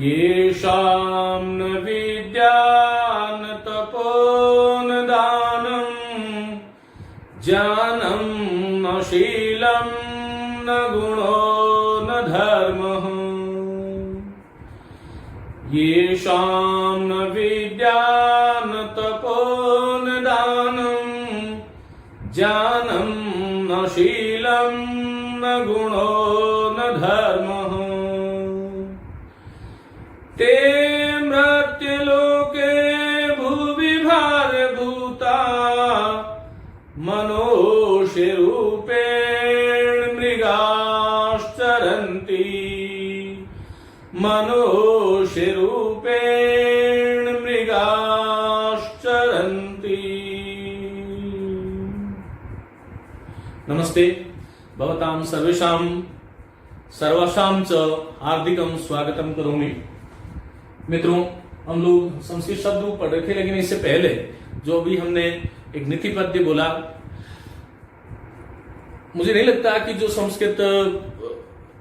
येषां न विद्या न तपो न दानं ज्ञानं न शीलं न गुणो न धर्मः येषां न विद्या न तपो न दानं ज्ञानं न शीलं न गुणो न धर्मः ते मर्त्यलोके भुवि भारभूता मनुष्यरूपेण मृगाश्चरन्ति मनुष्यरूपेण मृगाश्चरन्ति। नमस्ते भवतां सर्वासां च हार्दिकं स्वागतम करोमि। मित्रों, हम लोग संस्कृत शब्द पढ़ रहे थे, लेकिन इससे पहले जो भी हमने एक नीति पद्य बोला, मुझे नहीं लगता कि जो संस्कृत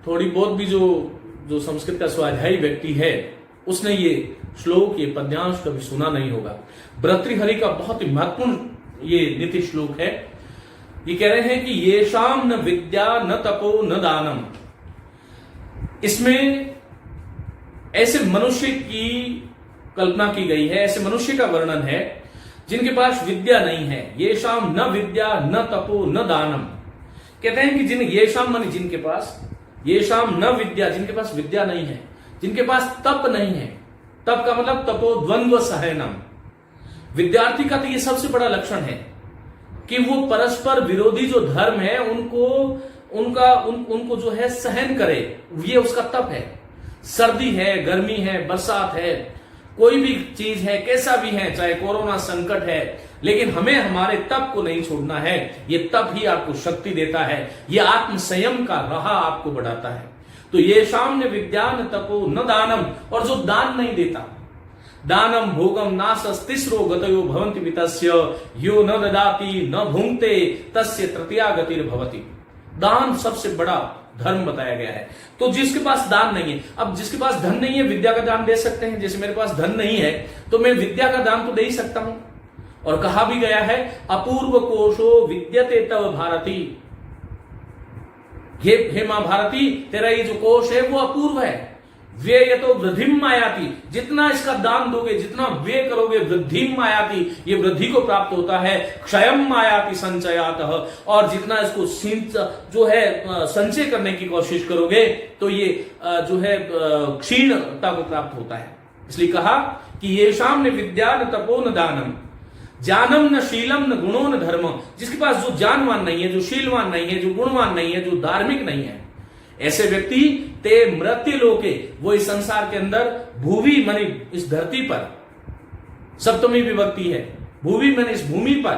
थोड़ी बहुत भी जो संस्कृत का स्वाध्यायी व्यक्ति है उसने ये श्लोक, ये पद्यांश कभी सुना नहीं होगा। भर्तृहरि का बहुत ही महत्वपूर्ण ये नीति श्लोक है। ये कह रहे हैं कि येषाम न विद्या न तपो न दानम। इसमें ऐसे मनुष्य की कल्पना की गई है, ऐसे मनुष्य का वर्णन है जिनके पास विद्या नहीं है। येषाम न विद्या न तपो न दानम। कहते हैं कि येषाम माने जिनके पास, येषाम न विद्या जिनके पास विद्या नहीं है, जिनके पास तप नहीं है। तप का मतलब तपो द्वंद्व सहनम। विद्यार्थी का तो ये सबसे बड़ा लक्षण है कि वो परस्पर विरोधी जो धर्म है उनको जो है सहन करे, ये उसका तप है। सर्दी है, गर्मी है, बरसात है, कोई भी चीज है, कैसा भी है, चाहे कोरोना संकट है, लेकिन हमें हमारे तप को नहीं छोड़ना है। ये तप ही आपको शक्ति देता है, ये आत्म संयम का राह आपको बढ़ाता है। तो ये सामने विज्ञान तपो न दानम, और जो दान नहीं देता, दानम भोगम नासस तिस्रो गतयो भवन्ति वितस्य यो न ददाति न भुंक्ते तस्य तृतीया गतिर्भवति। दान सबसे बड़ा धर्म बताया गया है। तो जिसके पास दान नहीं है, अब जिसके पास धन नहीं है विद्या का दान दे सकते हैं। जैसे मेरे पास धन नहीं है तो मैं विद्या का दान तो दे ही सकता हूं। और कहा भी गया है अपूर्व कोशो विद्यते तव भारती। हे मां भारती, तेरा ये जो कोश है वो अपूर्व है। व्यय तो वृद्धिम आयाति, जितना इसका दान दोगे, जितना व्यय करोगे, वृद्धिम आयाति, ये वृद्धि को प्राप्त होता है। क्षयम आयाति संचयातः, और जितना इसको जो है संचय करने की कोशिश करोगे तो ये जो है क्षीणता को प्राप्त होता है। इसलिए कहा कि ये सामने विद्या न तपो न दानम ज्ञानम न शीलम न गुणो न धर्म। जिसके पास जो ज्ञानवान नहीं है, जो शीलवान नहीं है, जो गुणवान नहीं है, जो धार्मिक नहीं है, ऐसे व्यक्ति ते मृत्यु लोके, वो इस संसार के अंदर भूवि मानी इस धरती पर, सप्तमी विभक्ति है, भूवि मानी इस भूमि पर,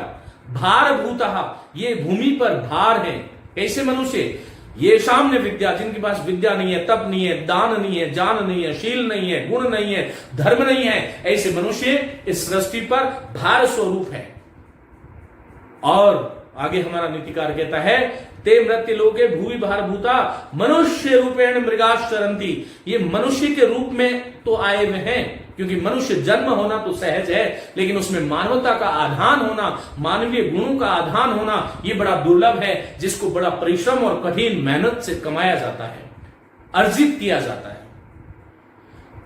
भार भूतः, ये भूमि पर भार है। कैसे मनुष्य? ये सामने विद्या, जिनके पास विद्या नहीं है, तप नहीं है, दान नहीं है, ज्ञान नहीं है, शील नहीं है, गुण नहीं है, धर्म नहीं है, ऐसे मनुष्य इस सृष्टि पर भार स्वरूप है। और आगे हमारा नीतिकार कहता है ते मृत्यु लोके भूवि भार भूता मनुष्य रूपेण मृगाश्चरन्ति। ये मनुष्य के रूप में तो आए हुए हैं, क्योंकि मनुष्य जन्म होना तो सहज है, लेकिन उसमें मानवता का आधान होना, मानवीय गुणों का आधान होना, ये बड़ा दुर्लभ है, जिसको बड़ा परिश्रम और कठिन मेहनत से कमाया जाता है, अर्जित किया जाता है।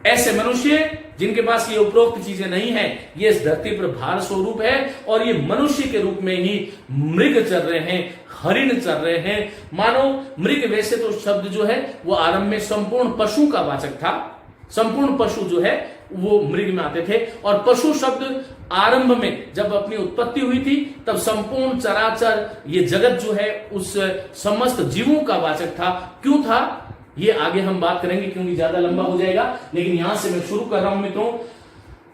ऐसे मनुष्य जिनके पास ये उपरोक्त चीजें नहीं है, ये इस धरती पर भार स्वरूप है, और ये मनुष्य के रूप में ही मृग चल रहे हैं, हरिण चल रहे हैं। मानो मृग, वैसे तो शब्द जो है वो आरंभ में संपूर्ण पशु का वाचक था। संपूर्ण पशु जो है वो मृग में आते थे, और पशु शब्द आरंभ में जब अपनी उत्पत्ति हुई थी तब संपूर्ण चराचर ये जगत जो है उस समस्त जीवों का वाचक था। क्यों था ये आगे हम बात करेंगे, क्योंकि ज्यादा लंबा हो जाएगा, लेकिन यहां से मैं शुरू कर रहा हूं मित्रों।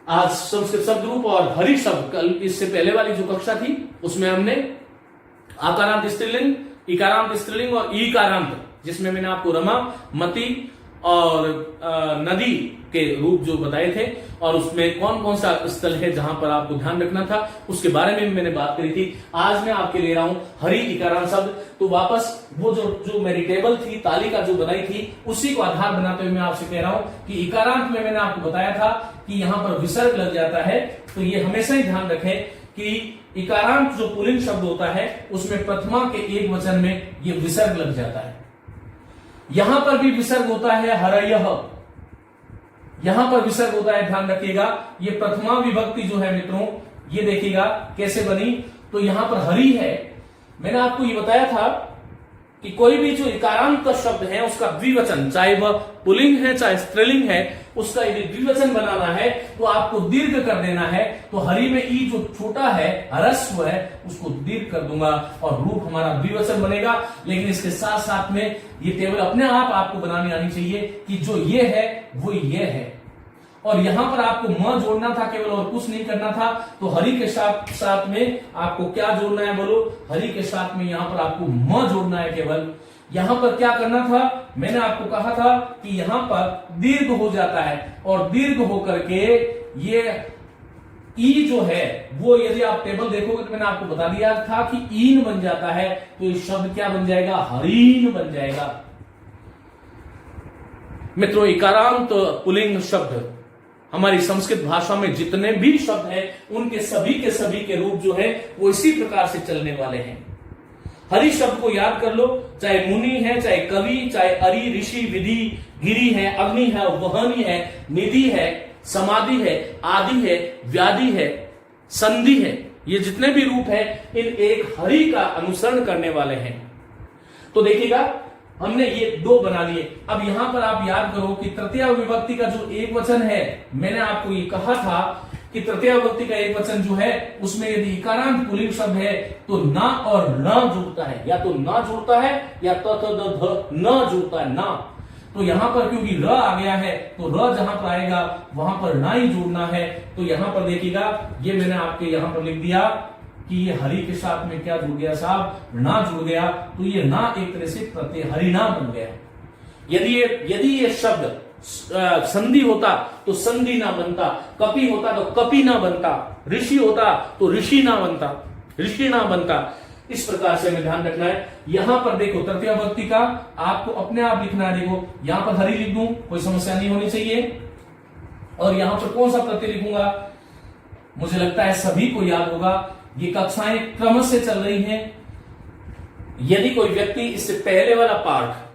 आज संस्कृत शब्द रूप और हरि शब्द, कल इससे पहले वाली जो कक्षा थी उसमें हमने आकारांत स्त्रीलिंग, इकारांत स्त्रीलिंग और ईकारांत, जिसमें मैंने आपको रमा, मति, और नदी के रूप जो बताए थे, और उसमें कौन कौन सा स्थल है जहां पर आपको ध्यान रखना था, उसके बारे में भी मैंने बात करी थी। आज मैं आपके ले रहा हूं हरि इकारांत शब्द। तो वापस वो जो मेरी टेबल थी, तालिका जो बनाई थी, उसी को आधार बनाते हुए मैं आपसे कह रहा हूं कि इकारांत में मैंने आपको बताया था कि यहां पर विसर्ग लग जाता है। तो ये हमेशा ही ध्यान रखें कि इकारांत जो पुल्लिंग शब्द होता है उसमें प्रथमा के एक वचन में ये विसर्ग लग जाता है। यहां पर भी विसर्ग होता है हरयः, यहां पर विसर्ग होता है, ध्यान रखिएगा। ये प्रथमा विभक्ति जो है मित्रों, ये देखिएगा कैसे बनी। तो यहां पर हरि है। मैंने आपको ये बताया था कि कोई भी जो इकारांत शब्द है उसका द्विवचन, चाहे वह पुल्लिंग है चाहे स्त्रीलिंग है, उसका यदि द्विवचन बनाना है तो आपको दीर्घ कर देना है। तो हरि में ई जो छोटा है, ह्रस्व है, उसको दीर्घ कर दूंगा और रूप हमारा द्विवचन बनेगा। लेकिन इसके साथ साथ में ये टेबल अपने आप आपको बनानी आनी चाहिए कि जो ये है वो ये है, और यहां पर आपको म जोड़ना था केवल, और कुछ नहीं करना था। तो हरि के साथ में आपको क्या जोड़ना है बोलो? हरि के साथ में यहां पर आपको म जोड़ना है केवल। यहां पर क्या करना था? मैंने आपको कहा था कि यहां पर दीर्घ हो जाता है, और दीर्घ होकर के ये ई जो है वो, यदि आप टेबल देखोगे तो मैंने आपको बता दिया था कि ईन बन जाता है। तो ये शब्द क्या बन जाएगा? हरीन बन जाएगा। मित्रों, इकारांत पुल्लिंग शब्द हमारी संस्कृत भाषा में जितने भी शब्द हैं उनके सभी के रूप जो है वो इसी प्रकार से चलने वाले हैं। हरि शब्द को याद कर लो, चाहे मुनि है, चाहे कवि, चाहे अरि, ऋषि, विधि, गिरि है, अग्नि है, वहनी है, निधि है, समाधि है, आदि है, व्याधि है, संधि है, ये जितने भी रूप है इन एक हरि का अनुसरण करने वाले हैं। तो देखिएगा हमने ये दो बना लिए। अब यहां पर आप याद करो कि तृतीया विभक्ति का जो एक वचन है, मैंने आपको ये कहा था कि तृतीया विभक्ति का एक वचन जो है उसमें यदि इकारांत पुल्लिंग शब्द है तो ना और न जुड़ता है, या तो ना जुड़ता है या न जुड़ता है, ना। तो यहां पर क्योंकि र आ गया है तो र जहां पर आएगा वहां पर ना ही जुड़ना है। तो यहां पर देखिएगा, ये मैंने आपके यहां पर लिख दिया कि ये हरि के साथ में क्या जुड़ गया साहब? ना जुड़ गया। तो ये ना एक तरह से प्रत्यय हरिना बन गया। यदि ये शब्द संधि होता तो संधि ना बनता, कपि होता तो कपि ना बनता, ऋषि होता तो ऋषि ना बनता, ऋषि ना बनता। इस प्रकार से हमें ध्यान रखना है। यहां पर देखो तृतीया विभक्ति का आपको अपने आप लिखना है। देखो यहां पर हरि लिख दूं, कोई समस्या नहीं होनी चाहिए। और यहां पर कौन सा प्रत्यय लिखूंगा? मुझे लगता है सभी को याद होगा, ये कक्षाएं क्रम से चल रही हैं। यदि कोई व्यक्ति इससे पहले वाला पाठ,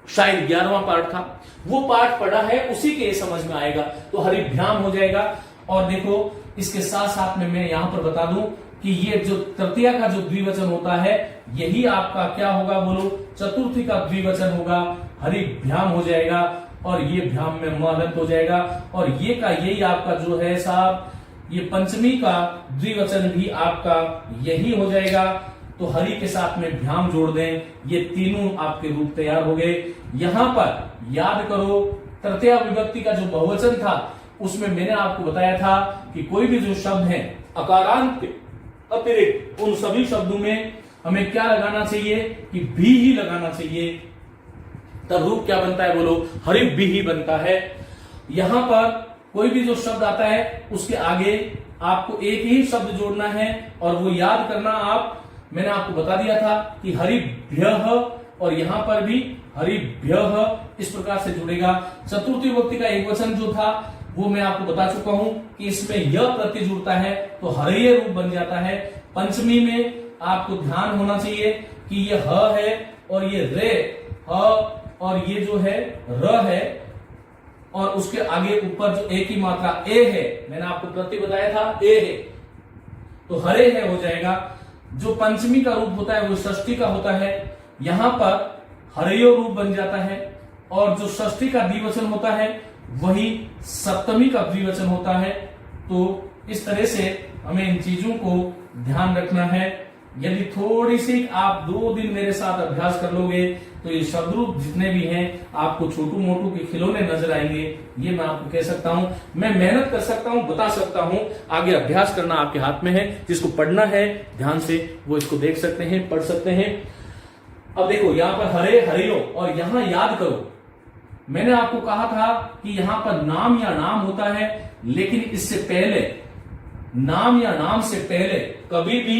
शायद 11वां पाठ था, वो पाठ पढ़ा है, उसी के समझ में आएगा। तो हरिभ्याम हो जाएगा। और देखो इसके साथ साथ में मैं यहां पर बता दूं कि ये जो तृतीया का जो द्विवचन होता है यही आपका क्या होगा बोलो? चतुर्थी का द्विवचन होगा, हरिभ्याम हो जाएगा। और ये भ्याम में महलंत हो जाएगा। और ये का यही आपका जो है साहब, ये पंचमी का द्विवचन भी आपका यही हो जाएगा। तो हरि के साथ में भ्याम जोड़ दें, ये तीनों आपके रूप तैयार हो गए। यहां पर याद करो तृतीया विभक्ति का जो बहुवचन था उसमें मैंने आपको बताया था कि कोई भी जो शब्द है अकारांत के अतिरिक्त उन सभी शब्दों में हमें क्या लगाना चाहिए? कि भी ही लगाना चाहिए। तब रूप क्या बनता है बोलो? हरि भी ही बनता है। यहां पर कोई भी जो शब्द आता है उसके आगे आपको एक ही शब्द जोड़ना है, और वो याद करना आप, मैंने आपको बता दिया था कि हरिभ्यः, और यहां पर भी हरिभ्यः इस प्रकार से जुड़ेगा। चतुर्थी विभक्ति का एक वचन जो था वो मैं आपको बता चुका हूं कि इसमें यह प्रत्यय जुड़ता है तो हरिय रूप बन जाता है। पंचमी में आपको ध्यान होना चाहिए कि ये ह है और ये रे, ह और ये जो है र है, और उसके आगे ऊपर जो एक ही मात्रा ए है, मैंने आपको प्रत्यय बताया था ए है, तो हरे है हो जाएगा। जो पंचमी का रूप होता है वो षष्ठी का होता है, यहां पर हरयो रूप बन जाता है। और जो षष्ठी का द्विवचन होता है वही सप्तमी का द्विवचन होता है। तो इस तरह से हमें इन चीजों को ध्यान रखना है। यदि थोड़ी सी आप 2 दिन मेरे साथ अभ्यास कर लोगे तो ये शब्द रूप जितने भी हैं आपको छोटू मोटू के खिलौने नजर आएंगे। ये मैं आपको कह सकता हूं, मैं मेहनत कर सकता हूं, बता सकता हूं, आगे अभ्यास करना आपके हाथ में है। जिसको पढ़ना है ध्यान से वो इसको देख सकते हैं, पढ़ सकते हैं। अब देखो यहां पर हरे हरियो, और यहां याद करो मैंने आपको कहा था कि यहां पर नाम या नाम होता है, लेकिन इससे पहले, नाम या नाम से पहले कभी भी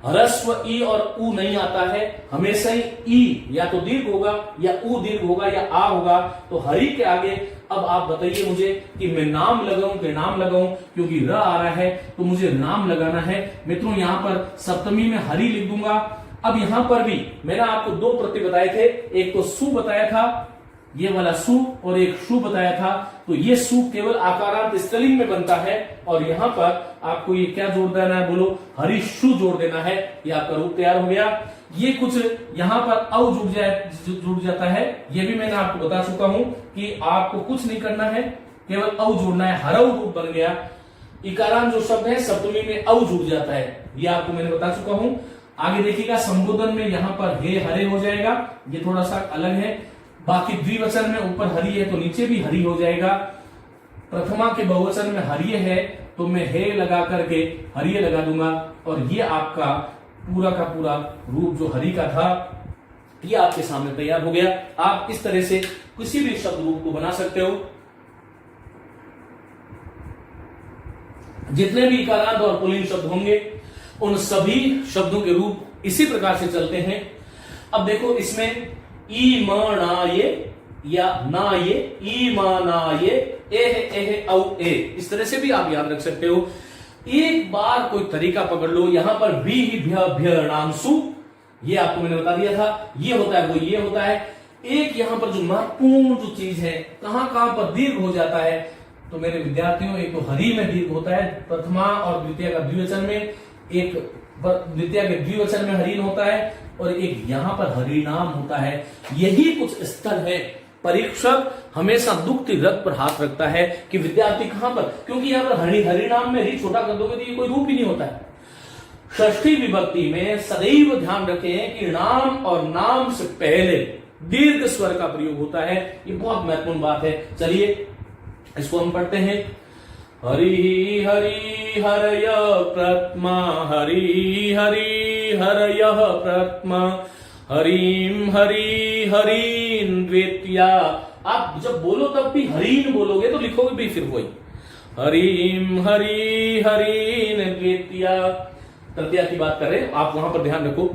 ह्रस्व ई और उ नहीं आता है। हमेशा ही ई या तो दीर्घ होगा या उ दीर्घ होगा या आ होगा। तो हरि के आगे अब आप बताइए मुझे कि मैं नाम लगाऊं कि नाम लगाऊं, क्योंकि र आ रहा है तो मुझे नाम लगाना है। मित्रों यहां पर सप्तमी में हरि लिख दूंगा। अब यहां पर भी मैंने आपको दो प्रत्यय बताए थे, एक तो सु बताया था, ये वाला सु, और एक शु बताया था। तो ये सु केवल आकारांत स्त्रीलिंग में बनता है, और यहां पर आपको ये क्या जोड़ देना है, बोलो हरिशु जोड़ देना है। ये आपका रूप तैयार हो गया। ये कुछ यहां पर औ जुड़ जाता है, ये भी मैंने आपको बता चुका हूं कि आपको कुछ नहीं करना है, केवल औ जोड़ना है। हरऊ रूप बन गया। इकारांत जो शब्द है सप्तमी में औ जुड़ जाता है, ये आपको मैंने बता चुका हूं। आगे देखिएगा संबोधन में यहां पर हे हरे हो जाएगा, ये थोड़ा सा अलग है। बाकी द्विवचन में ऊपर हरि है तो नीचे भी हरि हो जाएगा। प्रथमा के बहुवचन में हरिय है तो मैं हे लगा करके हरिय लगा दूंगा, और ये आपका पूरा का पूरा रूप जो हरि का था ये आपके सामने तैयार हो गया। आप इस तरह से किसी भी शब्द रूप को बना सकते हो। जितने भी इकारांत और पुल्लिंग शब्द होंगे उन सभी शब्दों के रूप इसी प्रकार से चलते हैं। अब देखो इसमें ई म ना ये या ना ये, ई म ना ये, एह औ ए, इस तरह से भी आप याद रख सकते हो। एक बार कोई तरीका पकड़ लो, यहां पर भी ही भ्यणांशु, ये आपको मैंने बता दिया था, ये होता है वो ये होता है। एक यहां पर जो महत्वपूर्ण जो चीज है, कहां कहां पर दीर्घ हो जाता है, तो मेरे विद्यार्थियों एक तो हरि में दीर्घ होता है प्रथमा और द्वितीय का द्विवचन में, एक द्वितीय के द्विवचन में हरिन होता है, और एक यहां पर हरिनाम होता है। यही कुछ स्थल है। परीक्षक हमेशा दुख रथ पर हाथ रखता है कि विद्यार्थी कहां पर, क्योंकि यहां पर हरिनाम में ही छोटा कर दोगे तो ये कोई रूप ही नहीं होता है। षष्ठी विभक्ति में सदैव ध्यान रखें कि नाम और नाम से पहले दीर्घ स्वर का प्रयोग होता है। ये बहुत महत्वपूर्ण बात है। चलिए इसको हम पढ़ते हैं। हरि हरि हरय प्रथमा, हरि हरि हरय प्रथमा, हरिम हरि हरीन द्वितीया। आप जब बोलो तब भी हरीन बोलोगे तो लिखोगे भी फिर वही हरिम हरि हरीन द्वितीया। तृतीया की बात करें, आप वहां पर ध्यान रखो।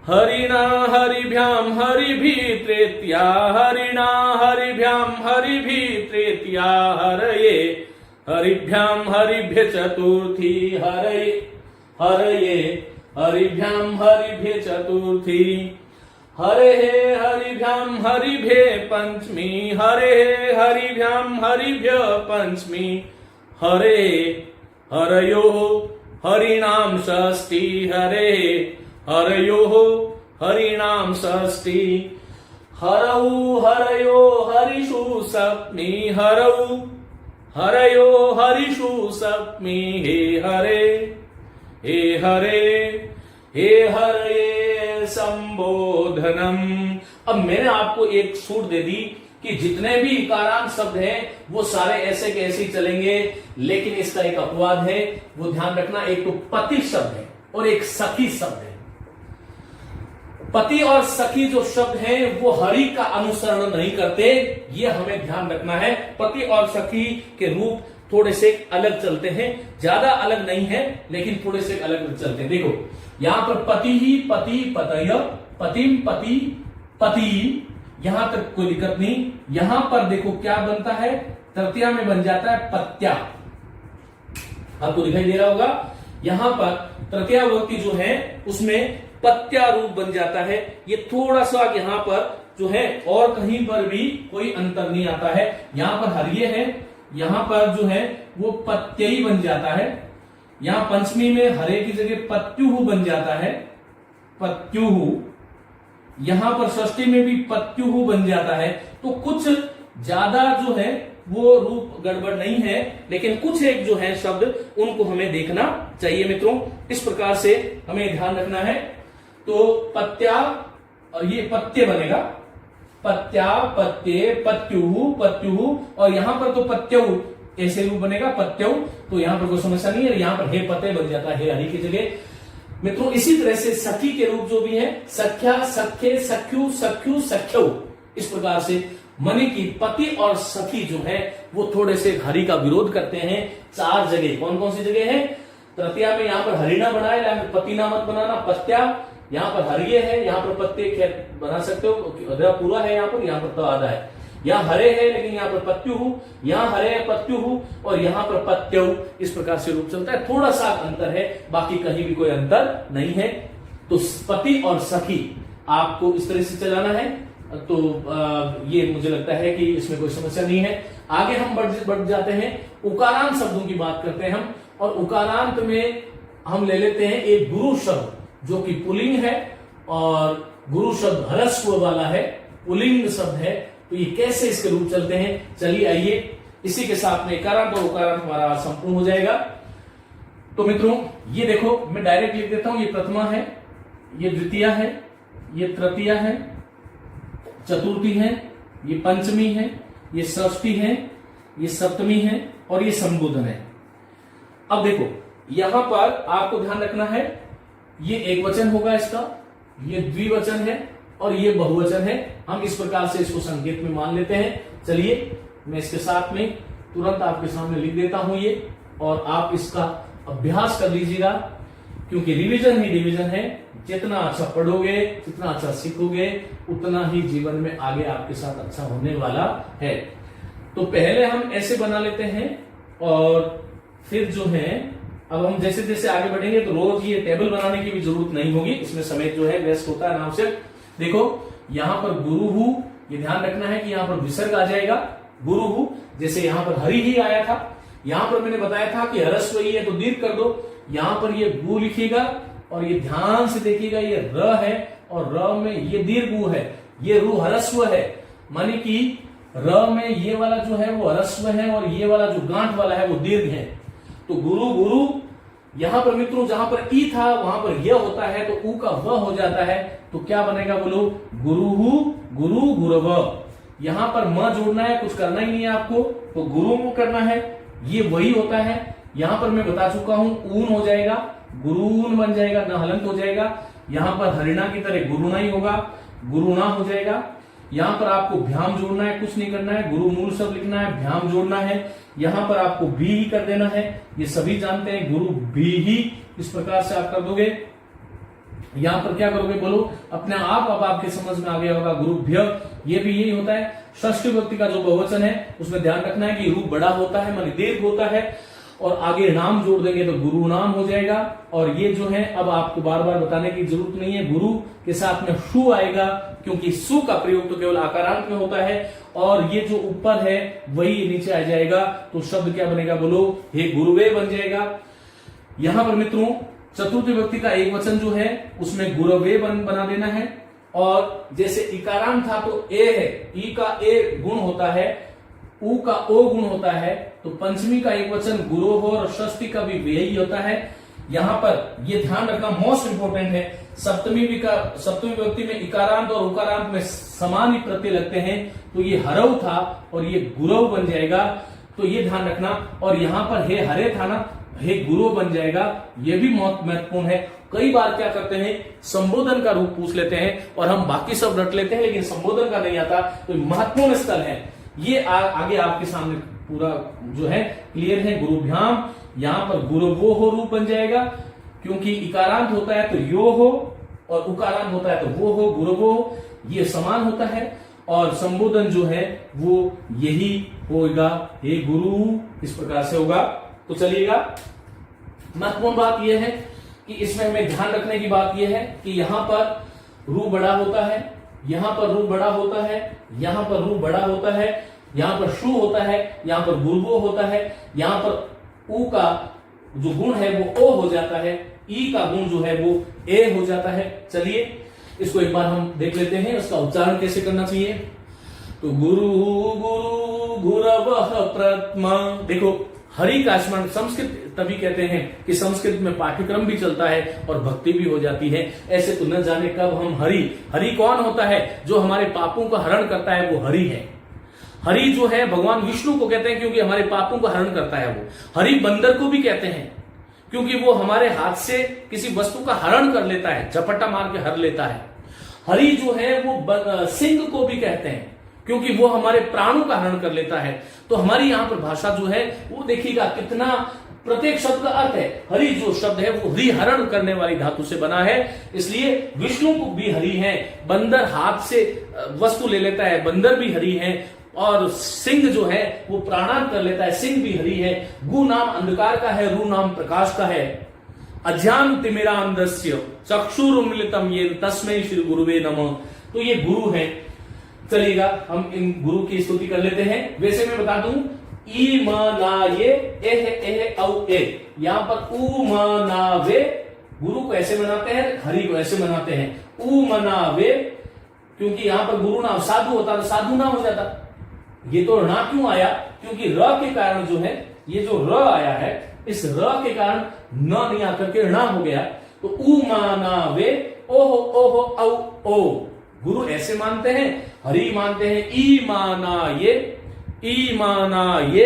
हरिणा हरिभ्याम हरिभि तृतीया, हरिणा हरिभ्याम हरिभि तृतीया, हरये हरिभ्याम हरिभ्य चतुर्थी, हरये हरये हरिभ्याम हरिभ्य चतुर्थी, हरे हरिभ्याम हरिभ्य पंचमी, हरे हरिभ्याम हरिभ्य पंचमी, हरे हरयो हरिनाम षष्ठी, हरे हरयो हरिनाम षष्ठी, हरऊ हरयो हरिषु सप्तमी, हरऊ हरयो हरिषु सप्तमी, हे हरे हे हरे संबोधनम। अब मैंने आपको एक छूट दे दी कि जितने भी इकारांत शब्द हैं वो सारे ऐसे के ऐसे ही चलेंगे, लेकिन इसका एक अपवाद है, वो ध्यान रखना। एक तो पति शब्द है और एक सखी शब्द है। पति और सखी जो शब्द हैं वो हरि का अनुसरण नहीं करते, ये हमें ध्यान रखना है। पति और सखी के रूप थोड़े से अलग चलते हैं, ज्यादा अलग नहीं है लेकिन थोड़े से अलग चलते हैं। देखो यहां पर पति ही पति पतय, पतिम पति पति, यहां तक कोई दिक्कत नहीं। यहां पर देखो क्या बनता है, तृतीया में बन जाता है पत्या। आपको दिखाई दे रहा होगा, यहां पर तृतीया विभक्ति जो है उसमें पत्या रूप बन जाता है। ये थोड़ा सा यहां पर जो है और कहीं पर भी कोई अंतर नहीं आता है। यहां पर हरिये है, यहां पर जो है वो पत्यई बन जाता है। यहां पंचमी में हरे की जगह पत्युहु बन जाता है, पत्युहु। यहां पर षष्ठी में भी पत्युहु बन जाता है। तो कुछ ज्यादा जो है वो रूप गड़बड़ नहीं है, लेकिन कुछ एक जो है शब्द उनको हमें देखना चाहिए मित्रों। इस प्रकार से हमें ध्यान रखना है। तो पत्या, और ये पत्य बनेगा, पत्या पत्ये पत्युहु पत्युहु, और यहां पर तो पत्यु ऐसे रूप बनेगा पत्यु। तो यहां पर कोई समस्या नहीं है, यहां पर हे पते बन जाता है हरि की जगह। मित्रों इसी तरह से सखी के रूप जो भी है, सख्या सख्ये सख्यु सख्यु सख्यु, इस प्रकार से माने कि पति और सखी जो है वो थोड़े से हरि का विरोध करते हैं 4 जगह। कौन कौन सी जगह है? तृतीया में यहाँ पर हरिना बनाए, यहाँ पर पति ना मत बनाना, पत्या यहाँ पर हरिये है, यहाँ पर पत्ते खैर बना सकते हो, पूरा है यहाँ पर तो आधा है। यहाँ हरे है लेकिन यहाँ पर पत्यु हूं, यहाँ हरे है पत्यु हूं, और यहाँ पर पत्यु, इस प्रकार से रूप चलता है। थोड़ा सा अंतर है, बाकी कहीं भी कोई अंतर नहीं है। तो पति और सखी आपको इस तरह से चलाना है। तो ये मुझे लगता है कि इसमें कोई समस्या नहीं है। आगे हम बढ़ जाते हैं, उकारांत शब्दों की बात करते हैं हम। और उकारांत में हम ले लेते हैं एक गुरु शब्द जो कि पुल्लिंग है, और गुरु शब्द ह्रस्व वाला है, पुल्लिंग शब्द है। तो ये कैसे इसके रूप चलते हैं, चलिए आइए, इसी के साथ में इकारांत और उकारांत हमारा संपूर्ण हो जाएगा। तो मित्रों ये देखो, मैं डायरेक्ट लिख देता हूं, ये प्रथमा है, ये द्वितीया है, ये तृतीया है, चतुर्थी है, ये पंचमी है, ये षष्ठी है, ये सप्तमी है, और ये संबोधन है। अब देखो यहां पर आपको ध्यान रखना है, ये एक वचन होगा इसका, ये द्विवचन है, और ये बहुवचन है। हम इस प्रकार से इसको संकेत में मान लेते हैं। चलिए मैं इसके साथ में तुरंत आपके सामने लिख देता हूं ये, और आप इसका अभ्यास कर लीजिएगा, क्योंकि रिवीजन ही डिवीजन है। जितना अच्छा पढ़ोगे, जितना अच्छा सीखोगे, उतना ही जीवन में आगे आपके साथ अच्छा होने वाला है। तो पहले हम ऐसे बना लेते हैं, और फिर जो है अब हम जैसे जैसे आगे बढ़ेंगे तो रोज ये टेबल बनाने की भी जरूरत नहीं होगी, इसमें समय जो है व्यस्त होता है आराम से। देखो यहां पर गुरु हूं, ये ध्यान रखना है कि यहां पर विसर्ग आ जाएगा, गुरु हूं, जैसे यहां पर हरि ही आया था। यहां पर मैंने बताया था कि ह्रस्व ही है तो दीर्घ कर दो, यहां पर ये गु लिखिएगा, और ये ध्यान से देखिएगा, ये र है, और र में ये दीर्घ है, ये रु ह्रस्व है, माने कि र में ये वाला जो है वो ह्रस्व है, और ये वाला जो गांठ वाला है वो दीर्घ है। तो गुरु गुरु, यहां पर मित्रों जहां पर ई था वहां पर यह होता है, तो ऊ का व हो जाता है, तो क्या बनेगा बोलो, गुरुहु गुरु गुरव। यहां पर म जोड़ना है, कुछ करना ही नहीं है आपको, तो गुरु मु करना है, ये वही होता है। यहां पर मैं बता चुका हूं, ऊन हो जाएगा, गुरुन बन जाएगा, न हलंत हो जाएगा। यहां पर हरिणा की तरह गुरुना ही होगा, गुरुना हो जाएगा। यहां पर आपको भ्याम जोड़ना है, कुछ नहीं करना है, गुरु मूल शब्द लिखना है, भ्याम जोड़ना है। यहां पर आपको भी ही कर देना है, ये सभी जानते हैं, गुरु भी ही, इस प्रकार से आप कर दोगे। यहां पर क्या करोगे बोलो, अपने आप अब आपके समझ में आ गया होगा, गुरुभ्य, ये भी यही होता है। षष्ठी व्यक्ति का जो बहुवचन है उसमें ध्यान रखना है कि रूप बड़ा होता है, माने दीर्घ होता है, और आगे नाम जोड़ देंगे तो गुरु नाम हो जाएगा। और ये जो है अब आपको बार बार बताने की जरूरत नहीं है, गुरु के साथ में शु आएगा, क्योंकि सु का प्रयोग तो केवल आकारांत में होता है, और ये जो ऊपर है वही नीचे आ जाएगा। तो शब्द क्या बनेगा बोलो, हे गुरुवे बन जाएगा। यहां पर मित्रों चतुर्थी व्यक्ति का एक वचन जो है उसमें गुरवे बना देना है। और जैसे इकारांत था तो ए है, ई का ए गुण होता है, ऊ का ओ गुण होता है, तो पंचमी का एक वचन गुरु हो, और षष्ठी का भी यही होता है। यहां पर ये ध्यान रखना मोस्ट इंपोर्टेंट है, सप्तमी व्यक्ति में इकारांत और उकारांत में समान ही प्रत्यय लगते हैं, तो ये हरव था और ये गुरव बन जाएगा, तो ये ध्यान रखना। और यहां पर हे हरे था ना, हे गुरु बन जाएगा, ये भी बहुत महत्वपूर्ण है। कई बार क्या करते हैं, संबोधन का रूप पूछ लेते हैं और हम बाकी सब रट लेते हैं, लेकिन संबोधन का नहीं आता, तो महत्वपूर्ण स्थल है ये। आगे आपके सामने पूरा जो है क्लियर है। गुरुभ्याम, यहां पर गुरुवो हो रूप बन जाएगा, क्योंकि इकारांत होता है तो यो हो, और उकारांत होता है तो वो हो, गुरुवो, ये समान होता है। और संबोधन जो है वो यही होगा, हे गुरु, इस प्रकार से होगा। तो चलिएगा, महत्वपूर्ण बात यह है कि इसमें हमें ध्यान रखने की बात यह है कि यहां पर रू बड़ा होता है, यहां पर रू बड़ा होता है, यहां पर रू बड़ा होता है, यहां पर शु होता है, यहां पर गुरबो होता है, यहां पर ऊ का जो गुण है वो ओ हो जाता है, ई का गुण जो है वो ए हो जाता है। चलिए इसको एक बार हम देख लेते हैं, उसका उच्चारण कैसे करना चाहिए। तो गुरु गुरु गुरवः प्रथमा। देखो हरि का स्मरण, संस्कृत तभी कहते हैं कि संस्कृत में पाठ्यक्रम भी चलता है और भक्ति भी हो जाती है। ऐसे तो न जाने कब हम हरि कौन होता है, जो हमारे पापों का हरण करता है वो हरि है। हरि जो है भगवान विष्णु को कहते हैं क्योंकि हमारे पापों का हरण करता है वो। हरि बंदर को भी कहते हैं क्योंकि वो हमारे हाथ से किसी वस्तु का हरण कर लेता है, झपट्टा मार के हर लेता है। हरि जो है वो सिंह को भी कहते हैं क्योंकि वो हमारे प्राणों का हरण कर लेता है। तो हमारी यहाँ पर भाषा जो है वो देखिएगा कितना प्रत्येक शब्द का अर्थ है। हरि जो शब्द है वो हरिहरण करने वाली धातु से बना है, इसलिए विष्णु को भी हरि है। बंदर हाथ से वस्तु ले लेता है, बंदर भी हरि है। और सिंह जो है वो प्राणान कर लेता है, सिंह भी हरि है। गु नाम अंधकार का है, रू नाम प्रकाश का है। अज्ञान तिमिरांधस्य चक्षुरुन्मिलितम येन तस्मै श्री गुरुवे नमः। तो ये गुरु है। चलिएगा हम इन गुरु की स्तुति कर लेते हैं। वैसे मैं बता दूं, ई म ना ये एह औ ए, यहां पर ऊ म ना वे गुरु को ऐसे मनाते हैं, हरि को ऐसे मनाते हैं। ऊ म ना वे, क्योंकि यहां पर गुरु नाम साधु होता तो साधु नाम हो जाता। ये तो णा क्यों आया? क्योंकि र के कारण जो है, ये जो र आया है, इस र के कारण न नहीं आकर के णा हो गया। तो ऊ म ना वे ओह औ ओ, गुरु ऐसे मानते हैं, हरि मानते हैं। ई माना ये, ई माना ये,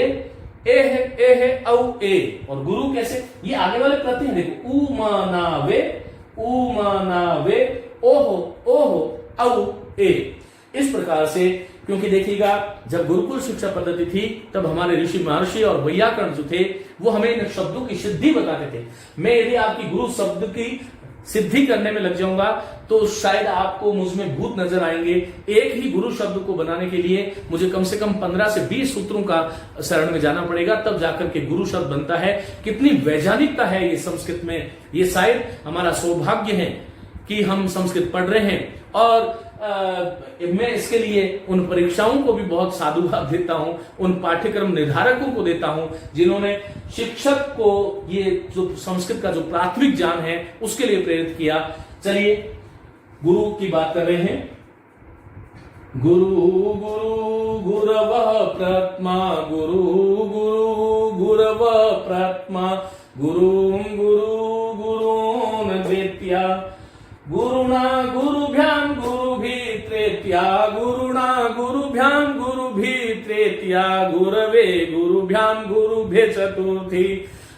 एह औ ए। और गुरु कैसे? ये आगे वाले प्रत्यय हैं, देखो, ऊ माना वे, ऊ माना वे, ओह औ ए। इस प्रकार से, क्योंकि देखिएगा जब गुरुकुल शिक्षा पद्धति थी तब हमारे ऋषि महर्षि और वैयाकरण जो थे वो हमें इन शब्दों की सिद्धि बताते थे। मैं यदि आपकी गुरु शब्द की सिद्धि करने में लग जाऊंगा तो शायद आपको मुझमें भूत नजर आएंगे। एक ही गुरु शब्द को बनाने के लिए मुझे कम से कम 15 से 20 सूत्रों का शरण में जाना पड़ेगा, तब जाकर के गुरु शब्द बनता है। कितनी वैज्ञानिकता है ये संस्कृत में। ये शायद हमारा सौभाग्य है कि हम संस्कृत पढ़ रहे हैं। और मैं इसके लिए उन परीक्षाओं को भी बहुत साधुवाद देता हूं, उन पाठ्यक्रम निर्धारकों को देता हूं जिन्होंने शिक्षक को ये जो संस्कृत का जो प्राथमिक ज्ञान है उसके लिए प्रेरित किया। चलिए गुरु की बात कर रहे हैं। गुरु गुरु गुरवः प्रथमा, गुरु गुरु गुरवः प्रथमा, गुरुं गुरु गुरून् द्वितीया, गुरुणा गुरुभ्यां गुरुभिः तृतीया, गुरुणा गुरुभ्यां गुरुभिः तृतीया, गुरवे गुरुभ्यां गुरुभ्ये चतुर्थी,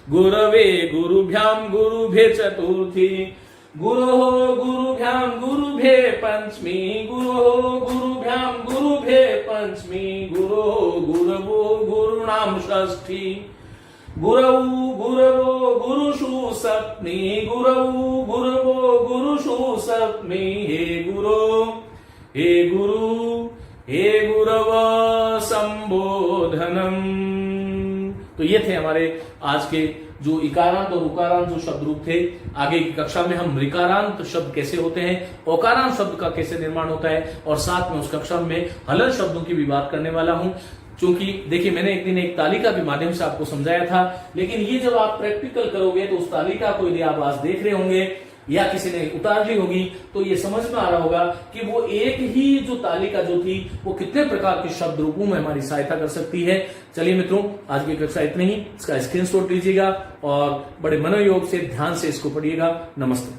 गुरवे गुरुभ्यां गुरुभ्ये चतुर्थी, गुरोः गुरुभ्यां गुरुभ्ये पंचमी, गुरोः गुरुभ्यां गुरुभ्ये पंचमी, गुरोः गुरवो गुरुणां षष्ठी, गुरौ गुरवो गुरुषु सप्तमी, गुरौ गुरवो गुरुषु सप्तमी, हे गुरु हे गुरव संबोधनम। तो ये थे हमारे आज के जो इकारांत और उकारांत जो शब्द रूप थे। आगे की कक्षा में हम ऋकारांत शब्द कैसे होते हैं, ओकारांत शब्द का कैसे निर्माण होता है, और साथ में उस कक्षा में हलल शब्दों की भी बात करने वाला हूं। क्योंकि देखिए मैंने एक दिन एक तालिका के माध्यम से आपको समझाया था, लेकिन ये जब आप प्रैक्टिकल करोगे तो उस तालिका को यदि आप आज देख रहे होंगे या किसी ने उतार ली होगी तो ये समझ में आ रहा होगा कि वो एक ही जो तालिका जो थी वो कितने प्रकार के शब्द रूपों में हमारी सहायता कर सकती है। चलिए मित्रों, आज की कक्षा इतनी ही। इसका स्क्रीनशॉट लीजिएगा और बड़े मनोयोग से ध्यान से इसको पढ़िएगा। नमस्ते।